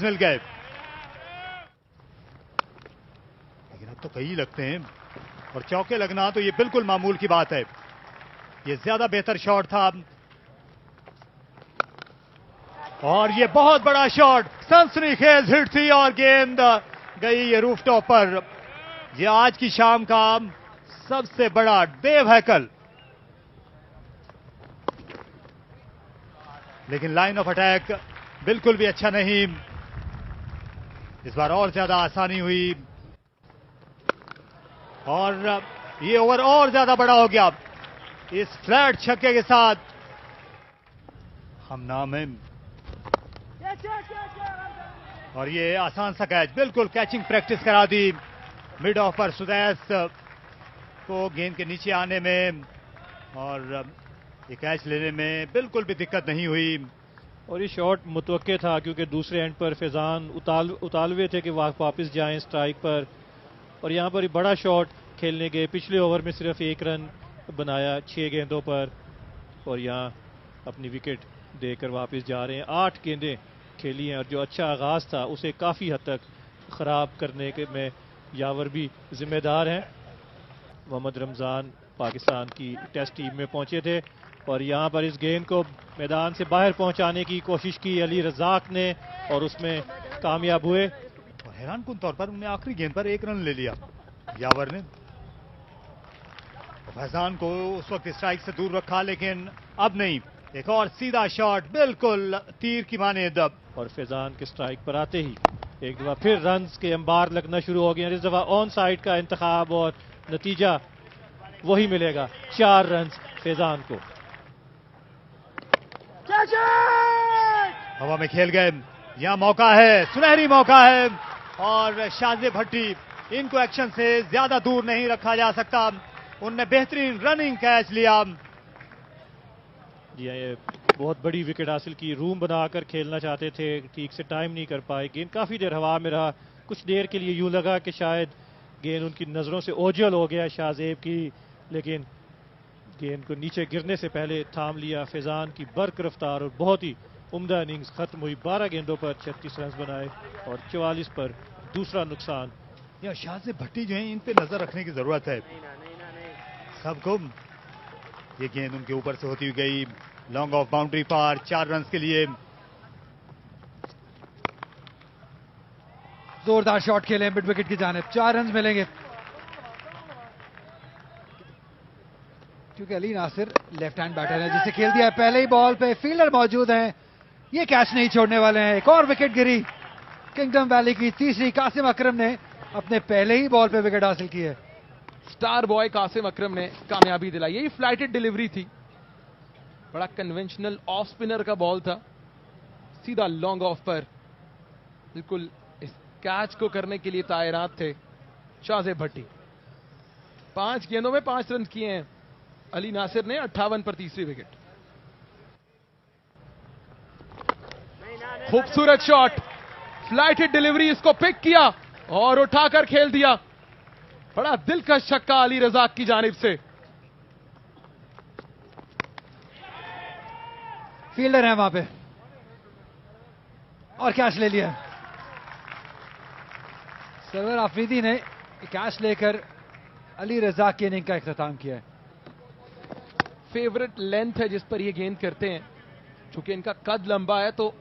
मिल गए, लेकिन अब तो कई लगते हैं और चौके लगना तो ये बिल्कुल मामूल की बात है। ये ज्यादा बेहतर शॉट था और ये बहुत बड़ा शॉट, सनसनीखेज हिट थी और गेंद गई ये रूफटॉप पर। ये आज की शाम का सबसे बड़ा देव है कल, लेकिन लाइन ऑफ अटैक बिल्कुल भी अच्छा नहीं। इस बार और ज्यादा आसानी हुई और ये ओवर और ज्यादा बड़ा हो गया इस फ्लैट छक्के के साथ। हम नाम है और ये आसान सा कैच, बिल्कुल कैचिंग प्रैक्टिस करा दी मिड ऑफ पर सुदैस को गेंद के नीचे आने में, और ये कैच लेने में बिल्कुल भी दिक्कत नहीं हुई। और ये शॉट मुतवक्के था क्योंकि दूसरे एंड पर फैजान उतालवे थे कि वापस जाएं स्ट्राइक पर, और यहाँ पर बड़ा शॉट खेलने गए। पिछले ओवर में सिर्फ 1 रन बनाया 6 गेंदों पर, और यहाँ अपनी विकेट देकर वापस जा रहे हैं। 8 गेंदें खेली हैं और जो अच्छा आगाज था उसे काफ़ी हद तक ख़राब करने के में यावर भी जिम्मेदार हैं। मोहम्मद रमज़ान पाकिस्तान की टेस्ट टीम में पहुंचे थे और यहाँ पर इस गेंद को मैदान से बाहर पहुंचाने की कोशिश की अली रज़ाक ने और उसमें कामयाब हुए। और हैरानकुन तौर पर उन्होंने आखिरी गेंद पर 1 रन ले लिया यावर ने। फैजान को उस वक्त स्ट्राइक से दूर रखा, लेकिन अब नहीं। एक और सीधा शॉट बिल्कुल तीर की मानेद, और फैजान के स्ट्राइक पर आते ही एक दफा फिर रन्स के अंबार लगना शुरू हो गए। इस दफा ऑन साइड का इंतखाब और नतीजा वही मिलेगा, 4 रन फैजान को। हवा में खेल गए, यहां मौका है, सुनहरी मौका है, और शाज़ेब भट्टी, इनको एक्शन से ज्यादा दूर नहीं रखा जा सकता। उनने बेहतरीन रनिंग कैच लिया। जी ये बहुत बड़ी विकेट हासिल की, रूम बनाकर खेलना चाहते थे, ठीक से टाइम नहीं कर पाए। गेंद काफी देर हवा में रहा, कुछ देर के लिए यूं लगा कि शायद गेंद उनकी नजरों से ओझल हो गया शाहजेब की, लेकिन गेंद को नीचे गिरने से पहले थाम लिया। फैजान की बर्क रफ्तार और बहुत ही उम्दा इनिंग्स खत्म हुई। 12 गेंदों पर 36 रन बनाए और 44 पर दूसरा नुकसान। या शाहजेब भट्टी जो है, इन पे नजर रखने की जरूरत है सबको। ये गेंद उनके ऊपर से होती हुई गई लॉन्ग ऑफ बाउंड्री पार, 4 रन के लिए। जोरदार शॉट खेले मिड विकेट की जानिब, 4 रन मिलेंगे क्योंकि Ali Nasir left hand batter है जिसे खेल दिया है पहले ही बॉल पे। फील्डर मौजूद हैं, ये कैच नहीं छोड़ने वाले हैं। एक और विकेट गिरी किंगडम वैली की, तीसरी। कासिम अकरम ने अपने पहले ही बॉल पे विकेट हासिल की है। स्टार बॉय कासिम अकरम ने कामयाबी दिलाई। यही फ्लाइटेड डिलीवरी थी, बड़ा कन्वेंशनल ऑफ स्पिनर का बॉल था, सीधा लॉन्ग ऑफ पर। बिल्कुल इस कैच को करने के लिए तैयार थे शाहजेब भट्टी। 5 गेंदों में 5 रन किए हैं अली नासिर ने, 58 पर तीसरी विकेट। खूबसूरत शॉट, फ्लाइटेड डिलीवरी, इसको पिक किया और उठाकर खेल दिया। बड़ा दिलकश छक्का अली रज़ाक की जानिब से। फील्डर है वहां पे और कैच ले लिया। सरवर आफरीदी ने कैच लेकर अली रज़ाक की इनिंग का इख्तिताम किया है। फेवरेट लेंथ है जिस पर ये गेंद करते हैं, चूंकि इनका कद लंबा है तो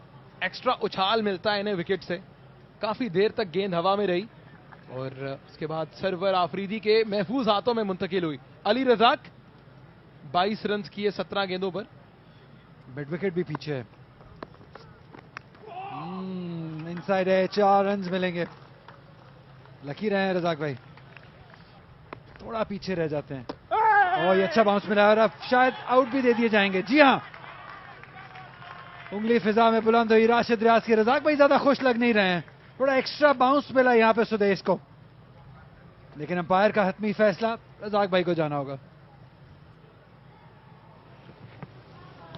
एक्स्ट्रा उछाल मिलता है इन्हें विकेट से। काफी देर तक गेंद हवा में रही और उसके बाद सरवर आफरीदी के महफूज हाथों में मुंतकिल हुई। अली रज़ाक 22 रन किए 17 गेंदों पर। मिड विकेट भी पीछे है, इनसाइड है, 4 रन मिलेंगे। लकी रहे हैं रज़ाक भाई, थोड़ा पीछे रह जाते हैं। और ये अच्छा बाउंस मिला और अब शायद आउट भी दे दिए जाएंगे। जी हां, उंगली फिजा में बुलंद हुई राशिद रियाज की। रज़ाक भाई ज्यादा खुश लग नहीं रहे हैं, थोड़ा एक्स्ट्रा बाउंस मिला यहां पे सुदेश को, लेकिन अंपायर का हतमी फैसला रज़ाक भाई को जाना होगा।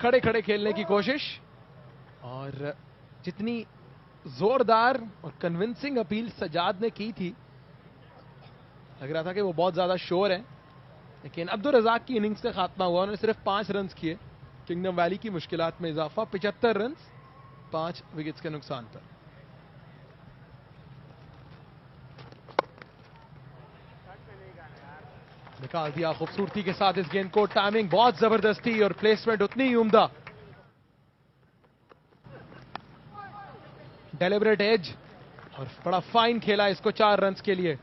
खड़े खड़े खेलने की कोशिश, और जितनी जोरदार और कन्विंसिंग अपील सजाद ने की थी, लग रहा था कि वो बहुत ज्यादा श्योर है, लेकिन अब्दुल रज़ाक की इनिंग्स का खात्मा हुआ। उन्होंने सिर्फ 5 रन किए, किंगडम वैली की मुश्किलात में इजाफा। 75 रन 5 विकेट्स के नुकसान पर। निकाल दिया खूबसूरती के साथ इस गेंद को। टाइमिंग बहुत जबरदस्त थी और प्लेसमेंट उतनी ही उम्दा। डेलिबरेट एज और बड़ा फाइन खेला इसको 4 रन्स के लिए।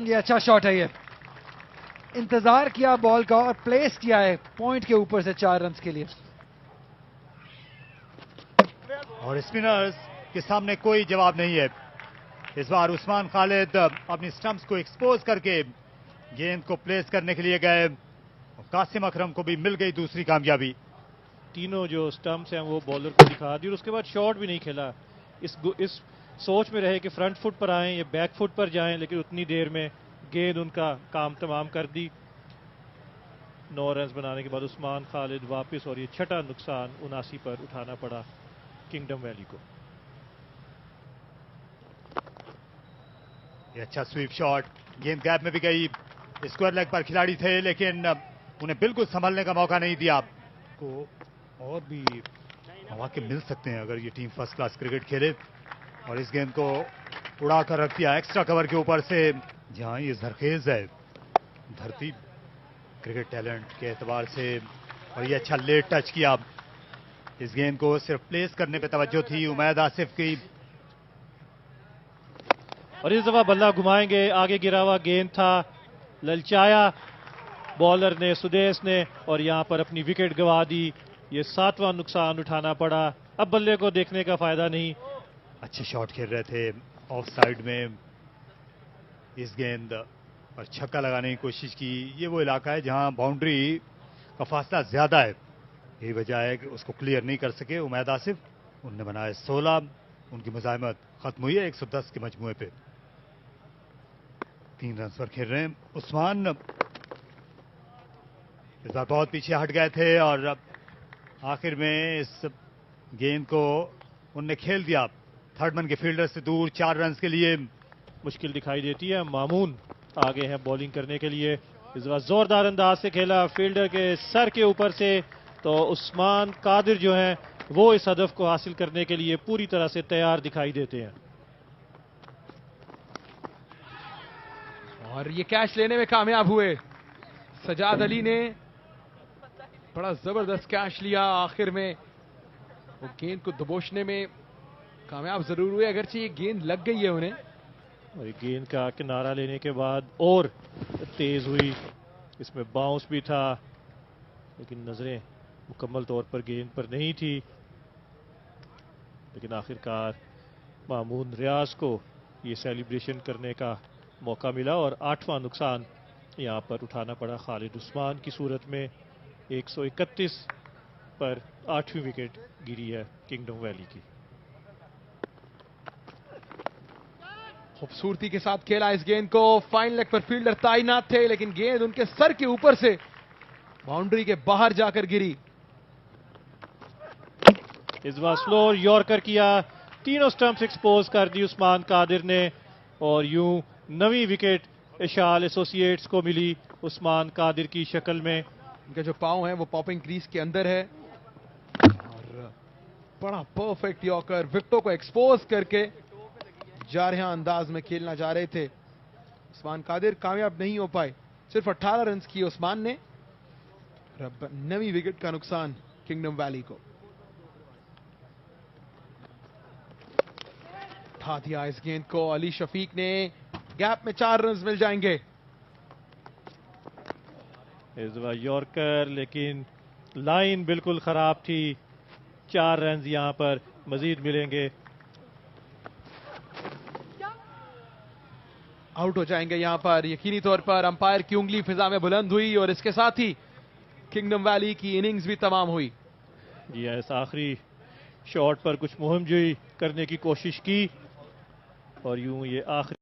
ये अच्छा शॉट है। ये इंतजार किया बॉल का और प्लेस किया है पॉइंट के ऊपर से 4 रन्स के लिए। और स्पिनर्स के सामने कोई जवाब नहीं है। इस बार उस्मान खालिद अपनी स्टंप्स को एक्सपोज करके गेंद को प्लेस करने के लिए गए। कासिम अकरम को भी मिल गई दूसरी कामयाबी। तीनों जो स्टंप्स हैं वो बॉलर को दिखा दी और उसके बाद शॉट भी नहीं खेला। इस सोच में रहे कि फ्रंट फुट पर आएं या बैक फुट पर जाएं, लेकिन उतनी देर में गेंद उनका काम तमाम कर दी। 9 रन बनाने के बाद उस्मान खालिद वापस और ये छठा नुकसान 79 पर उठाना पड़ा किंगडम वैली को। ये अच्छा स्वीप शॉट, गेंद गैप में भी गई। स्क्वायर लेग पर खिलाड़ी थे लेकिन उन्हें बिल्कुल संभलने का मौका नहीं दिया। को और भी मौके मिल सकते हैं अगर ये टीम फर्स्ट क्लास क्रिकेट खेले। और इस गेंद को उड़ा कर रख दिया एक्स्ट्रा कवर के ऊपर से, जहां ये जरखेज है धरती क्रिकेट टैलेंट के एतबार से। और ये अच्छा लेट टच किया। इस गेंद को सिर्फ प्लेस करने पे तवज्जो थी उमैद आसिफ की। और इस दफा बल्ला घुमाएंगे, आगे गिरा हुआ गेंद था, ललचाया बॉलर ने, सुदेश ने, और यहां पर अपनी विकेट गंवा दी। ये 7वां नुकसान उठाना पड़ा। अब बल्ले को देखने का फायदा नहीं। अच्छे शॉट खेल रहे थे ऑफ साइड में। इस गेंद पर छक्का लगाने की कोशिश की। ये वो इलाका है जहां बाउंड्री का फासला ज्यादा है, यही वजह है कि उसको क्लियर नहीं कर सके उमैद आसिफ। उनने बनाए 16, उनकी मुजाहिमत खत्म हुई है 110 के मजमूए पे। 3 रन पर खेल रहे हैं उस्मान। इस बार बहुत पीछे हट गए थे और आखिर में इस गेंद को उनने खेल दिया थर्ड मैन के फील्डर से दूर 4 रन के लिए। मुश्किल दिखाई देती है। मामून आगे हैं बॉलिंग करने के लिए। इस बार जोरदार अंदाज से खेला फील्डर के सर के ऊपर से, तो उस्मान कादिर जो हैं वो इस हदफ को हासिल करने के लिए पूरी तरह से तैयार दिखाई देते हैं। और ये कैच लेने में कामयाब हुए। सजाद अली ने बड़ा जबरदस्त कैच लिया। आखिर में वो गेंद को दबोचने में कामयाब जरूर हुए, अगरचे ये गेंद लग गई है उन्हें। और गेंद का किनारा लेने के बाद और तेज हुई। इसमें बाउंस भी था लेकिन नजरें मुकम्मल तौर पर गेंद पर नहीं थी। लेकिन आखिरकार मामून रियाज को ये सेलिब्रेशन करने का मौका मिला और 8वां नुकसान यहां पर उठाना पड़ा खालिद उस्मान की सूरत में। 131 पर 8वीं विकेट गिरी है किंगडम वैली की। खूबसूरती के साथ खेला इस गेंद को। फाइन लेग पर फील्डर तैनात थे लेकिन गेंद उनके सर के ऊपर से बाउंड्री के बाहर जाकर गिरी। इस बार स्लो यॉर्कर किया, तीनों स्टंप्स एक्सपोज कर दी उस्मान कादिर ने और यूं 9वीं विकेट इशाल एसोसिएट्स को मिली उस्मान कादिर की शक्ल में। उनके जो पांव हैं वो पॉपिंग क्रीज के अंदर है और बड़ा परफेक्ट यॉर्कर विकेटों को एक्सपोज करके जारहा अंदाज में खेलना जा रहे थे। उस्मान कादिर कामयाब नहीं हो पाए। सिर्फ 18 रन किए उस्मान ने। 9वीं विकेट का नुकसान किंगडम वैली को। उठा दिया इस गेंद को अली शफीक ने। गैप में 4 रन मिल जाएंगे। इस बार यॉर्कर, लेकिन लाइन बिल्कुल खराब थी। 4 रन यहां पर मजीद मिलेंगे। आउट हो जाएंगे यहां पर यकीनी तौर पर। अंपायर की उंगली फिजा में बुलंद हुई और इसके साथ ही किंगडम वैली की इनिंग्स भी तमाम हुई। जी इस आखिरी शॉट पर कुछ मुहिम जोई करने की कोशिश की और यूं ये आखिरी